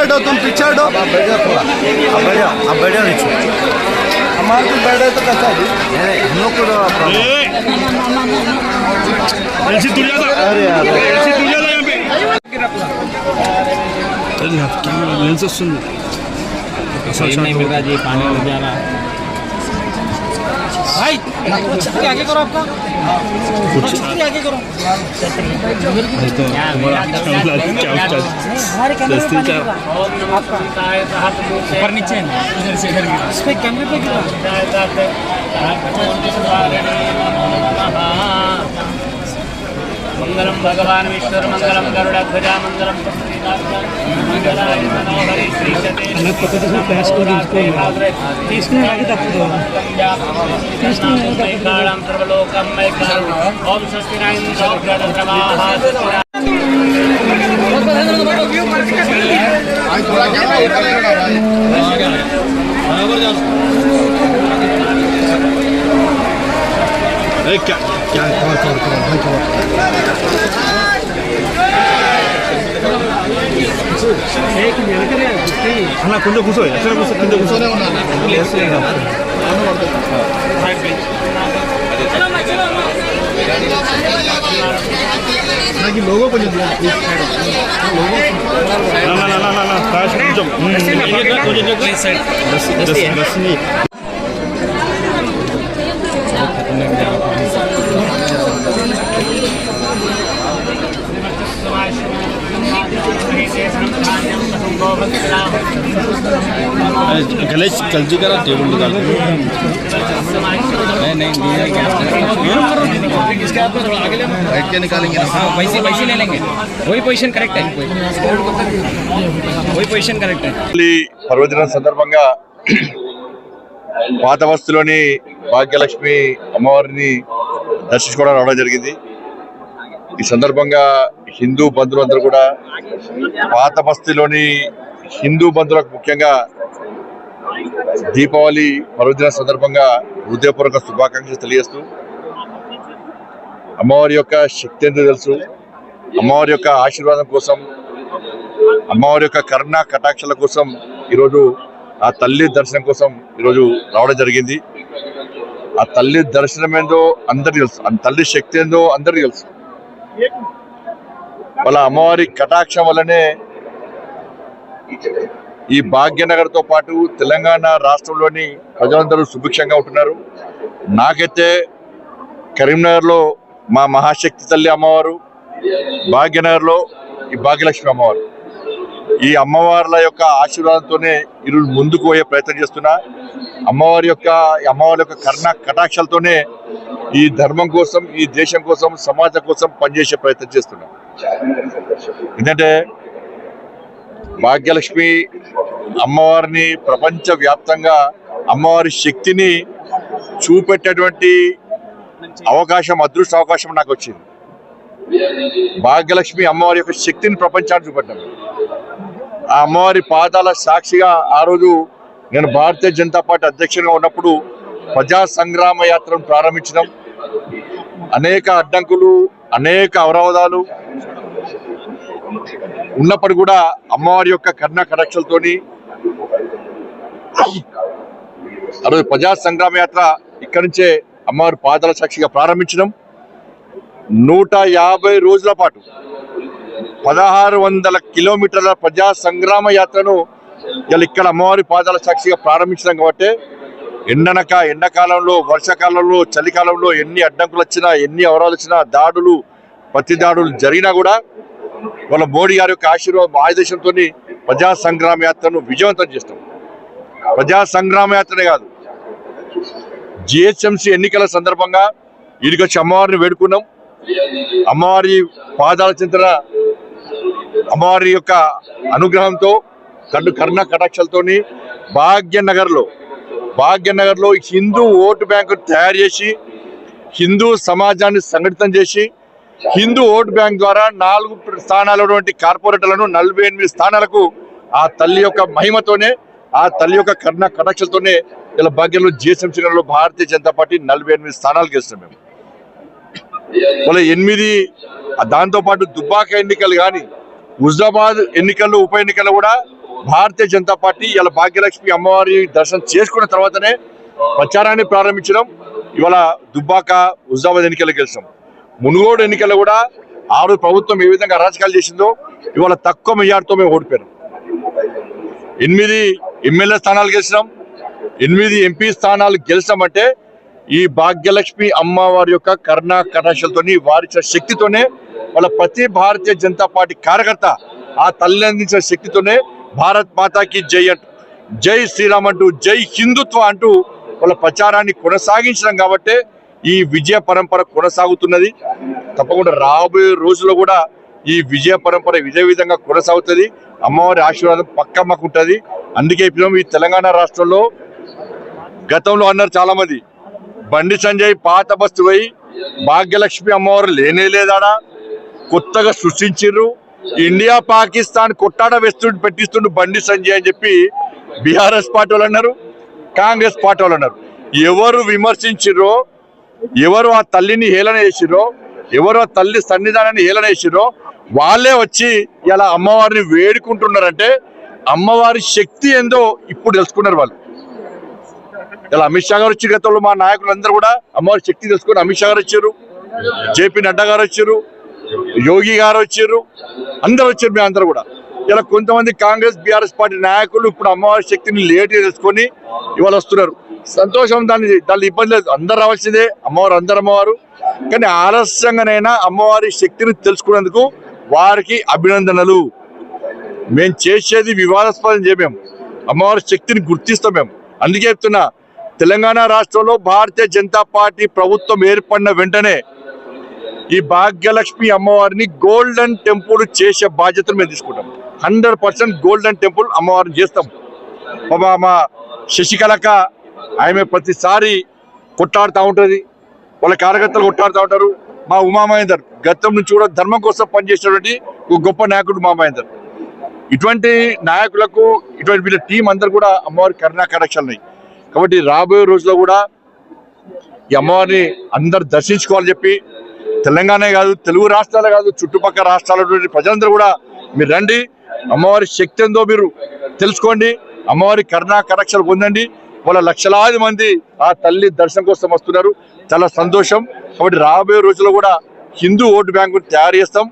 पिछाड़ दो तुम, पिछाड़ दो। अब बैठो नीचे। हमारे को बैठे तो कैसा है? हम लोग को अरे यार लेंस वస్తుంది नहीं मिल रहा जी, पानी मिल जा रहा भाई। आगे करो, आपका कुछ आगे करो। ऊपर नीचे इधर से इधर इस पे कैमरे पे मंगलम भगवान विष्णु मंगलम गरुड़ध्वजा मंगलम ओम स्वस्ति क्या क्या కొంచెం కూర్చో, ఎక్కడ కూర్చో, కింద కూర్చోనే ఉన్నాను. నాకు లోగో కొంచెం गणेश कलजी का टेबल निकाल नहीं बैठ के निकालेंगे। हाँ वैसे वैसे ले लेंगे, वही पोजीशन करेक्ट है, वही पोजीशन करेक्ट है। పర్వదినం సందర్భంగా పాత బస్తీలోని భాగ్యలక్ష్మి అమ్మవారిని దర్శించుకోవడం రావడం జరిగింది. ఈ సందర్భంగా హిందూ బంధువులందరూ కూడా పాత బస్తీలోని హిందూ బంధువులకు ముఖ్యంగా దీపావళి పర్వదిన సందర్భంగా హృదయపూర్వక శుభాకాంక్షలు తెలియజేస్తూ, అమ్మవారి యొక్క శక్తి ఏంటో తెలుసు, అమ్మవారి యొక్క ఆశీర్వాదం కోసం, అమ్మవారి యొక్క కరుణ కటాక్షల కోసం ఈరోజు ఆ తల్లి దర్శనం కోసం ఈరోజు రావడం జరిగింది. ఆ తల్లి దర్శనం ఏందో అందరికీ తెలుసు, ఆ తల్లి శక్తి ఏందో అందరికీ తెలుసు. వాళ్ళ అమ్మవారి కటాక్షం వల్లనే ఈ భాగ్యనగర్ తో పాటు తెలంగాణ రాష్ట్రంలోని ప్రజలందరూ సుభిక్షంగా ఉంటున్నారు. నాకైతే కరీంనగర్ లో మా మహాశక్తి తల్లి అమ్మవారు, భాగ్యనగర్ లో ఈ భాగ్యలక్ష్మి అమ్మవారు, ఈ అమ్మవార్ల యొక్క ఆశీర్వాదంతోనే ఈరోజు ముందుకు పోయే ప్రయత్నం చేస్తున్నా. అమ్మవారి యొక్క కరుణ కటాక్షాలతోనే ఈ ధర్మం కోసం, ఈ దేశం కోసం, సమాజం కోసం పనిచేసే ప్రయత్నం చేస్తున్నా. ఎందుకంటే భాగ్యలక్ష్మి అమ్మవారిని ప్రపంచ వ్యాప్తంగా అమ్మవారి శక్తిని చూపెట్టేటువంటి అవకాశం, అదృష్ట అవకాశం నాకు వచ్చింది. భాగ్యలక్ష్మి అమ్మవారి యొక్క శక్తిని ప్రపంచానికి చూపెట్టాను. ఆ అమ్మవారి పాదాల సాక్షిగా ఆ రోజు నేను భారతీయ జనతా పార్టీ అధ్యక్షుడిగా ఉన్నప్పుడు ప్రజా సంగ్రామ యాత్రను ప్రారంభించడం, అనేక అడ్డంకులు, అనేక అవరోధాలు ఉన్నప్పటికీ కూడా అమ్మవారి యొక్క కరుణ కటాక్షలతోని ఆ రోజు ప్రజా సంగ్రామ యాత్ర ఇక్కడి నుంచే అమ్మవారి పాదాల సాక్షిగా ప్రారంభించడం, 150 రోజుల పాటు 1600 కిలోమీటర్ల ప్రజా సంగ్రామ యాత్రను ఇక్కడ అమ్మవారి పాదాల సాక్షిగా ప్రారంభించడం. కాబట్టి ఎండనక ఎండాకాలంలో, వర్షాకాలంలో, చలికాలంలో ఎన్ని అడ్డంకులు వచ్చినా, ఎన్ని అవరాలు వచ్చినా, దాడులు, ప్రతి దాడులు జరిగినా కూడా వాళ్ళ మోడీ గారి యొక్క ఆశీర్వాదం, ఆదేశంతో ప్రజా సంగ్రామ యాత్రను విజయవంతం చేస్తాం. ప్రజా సంగ్రామ యాత్రనే కాదు, జిహెచ్ఎంసీ ఎన్నికల సందర్భంగా వీడికి వచ్చి అమ్మవారిని వేడుకున్నాం. అమ్మవారి పాదాల చింతన, అమ్మవారి యొక్క అనుగ్రహంతో, కరుణ కటాక్షలతోని భాగ్యనగర్ లో హిందూ ఓటు బ్యాంకు తయారు చేసి, హిందూ సమాజాన్ని సంఘటితం చేసి, హిందూ ఓటు బ్యాంక్ ద్వారా 4 స్థానాలు కార్పొరేటర్లను 48 స్థానాలకు ఆ తల్లి యొక్క మహిమతోనే, ఆ తల్లి యొక్క కరుణ కటాక్షలతోనే ఇలా భాగ్యంలో జిహెచ్ఎంసీ లో భారతీయ జనతా పార్టీ 48 స్థానాలు గెలుస్తాం. మేము వాళ్ళ 8, దాంతో పాటు దుబ్బాక ఎన్నికలు కానీ, హుజాబాద్ ఎన్నికల్లో ఉప ఎన్నికల్లో కూడా భారతీయ జనతా పార్టీ ఇలా భాగ్యలక్ష్మి అమ్మవారి దర్శనం చేసుకున్న తర్వాతనే ప్రచారాన్ని ప్రారంభించడం. ఇవాళ దుబ్బాక హుజాబాద్ ఎన్నికలు గెలిచాం. మునుగోడు ఎన్నికల్లో కూడా ఆ రోజు ప్రభుత్వం ఏ విధంగా అరాచకాలు చేసిందో ఇవాళ తక్కువ మెజార్టీతో మేము ఓడిపోయాం. 8 ఎమ్మెల్యే స్థానాలు గెలిచినాం, 8 ఎంపీ స్థానాలు గెలిచామంటే ఈ భాగ్యలక్ష్మి అమ్మవారి యొక్క కరుణా కటాక్షలతోని వారి శక్తితోనే వాళ్ళ ప్రతి భారతీయ జనతా పార్టీ కార్యకర్త ఆ తల్లి అందించిన శక్తితోనే భారత్ మాతాకి జై అంటూ, జై శ్రీరామ్ అంటూ, జై హిందుత్వ అంటూ వాళ్ళ ప్రచారాన్ని కొనసాగించడం కాబట్టి ఈ విజయ పరంపర కొనసాగుతున్నది. తప్పకుండా రాబోయే రోజుల్లో కూడా ఈ విజయ పరంపర ఇదే విధంగా కొనసాగుతుంది. అమ్మవారి ఆశీర్వాదం పక్కా మాకు ఉంటుంది. అందుకే ఇప్పుడు ఈ తెలంగాణ రాష్ట్రంలో గతంలో అన్నారు చాలా మంది, బండి సంజయ్ పాత బస్తు పోయి భాగ్యలక్ష్మి అమ్మవారు లేనే లేదాడా, కొత్తగా సృష్టించిర్రు, ఇండియా పాకిస్తాన్ కొట్టాడ పెట్టిస్తుండు బండి సంజయ్ అని చెప్పి బీఆర్ఎస్ పార్టీ వాళ్ళు అన్నారు, కాంగ్రెస్ పార్టీ వాళ్ళు అన్నారు. ఎవరు విమర్శించిర్రో, ఎవరు ఆ తల్లిని హేళన చేసిర్రో, ఎవరు ఆ తల్లి సన్నిధానాన్ని హేళన చేసిర్రో వాళ్ళే వచ్చి ఇలా అమ్మవారిని వేడుకుంటున్నారంటే అమ్మవారి శక్తి ఏందో ఇప్పుడు తెలుసుకున్నారు వాళ్ళు. ఇలా అమిత్ షా గారు వచ్చి గతంలో మా నాయకులందరూ కూడా అమ్మవారి శక్తి తెలుసుకుని అమిత్ షా గారు వచ్చారు, జేపీ నడ్డా గారు వచ్చారు, యోగి గారు వచ్చారు, అందరు వచ్చారు. మేము అందరూ కూడా ఇలా కొంతమంది కాంగ్రెస్ బీఆర్ఎస్ పార్టీ నాయకులు ఇప్పుడు అమ్మవారి శక్తిని లేట్గా తెలుసుకొని ఇవాళ వస్తున్నారు. సంతోషం, దాని ఇబ్బంది లేదు, అందరు రావాల్సిందే, అమ్మవారు అందరు అమ్మవారు. కానీ ఆలస్యంగానైనా అమ్మవారి శక్తిని తెలుసుకున్నందుకు వారికి అభినందనలు. మేము చేసేది వివాదాస్పదం చేయమేము, అమ్మవారి శక్తిని గుర్తిస్తాం మేము. అందుకే చెప్తున్నా, తెలంగాణ రాష్ట్రంలో భారతీయ జనతా పార్టీ ప్రభుత్వం ఏర్పడిన వెంటనే ఈ భాగ్యలక్ష్మి అమ్మవారిని గోల్డెన్ టెంపుల్ చేసే బాధ్యతను మేము తీసుకుంటాం. 100% గోల్డెన్ టెంపుల్ అమ్మవారిని చేస్తాం. మా శశికళక ఆమె ప్రతిసారి కొట్లాడుతూ ఉంటుంది, వాళ్ళ కార్యకర్తలు కొట్లాడుతూ ఉంటారు. మా ఉమామహేందర్ గతం నుంచి కూడా ధర్మం కోసం పనిచేసినటువంటి ఒక గొప్ప నాయకుడు ఉమామహేందర్. ఇటువంటి నాయకులకు ఇటువంటి వీళ్ళ టీం అందరు కూడా అమ్మవారి కరుణా కటాక్షాలు ఉన్నాయి. కాబట్టి రాబోయే రోజుల్లో కూడా ఈ అమ్మవారిని అందరు దర్శించుకోవాలని చెప్పి తెలంగాణ కాదు, తెలుగు రాష్ట్రాలే కాదు, చుట్టుపక్కల రాష్ట్రాల ప్రజలందరూ కూడా మీరు రండి, అమ్మవారి శక్తి ఏందో మీరు తెలుసుకోండి, అమ్మవారి కరుణా కటాక్షాలు పొందండి. వాళ్ళ లక్షలాది మంది ఆ తల్లి దర్శనం కోసం వస్తున్నారు, చాలా సంతోషం. కాబట్టి రాబోయే రోజుల్లో కూడా హిందూ ఓటు బ్యాంకు తయారు చేస్తాం,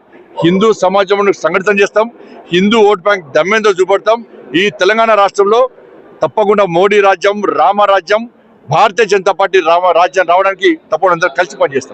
హిందూ సమాజం సంఘటితం చేస్తాం, హిందూ ఓటు బ్యాంక్ దమ్మేందో చూపెడతాం. ఈ తెలంగాణ రాష్ట్రంలో తప్పకుండా మోడీ రాజ్యం, రామరాజ్యం, భారతీయ జనతా పార్టీ రాజ్యం రావడానికి తప్పకుండా అందరూ కలిసి పనిచేస్తాం.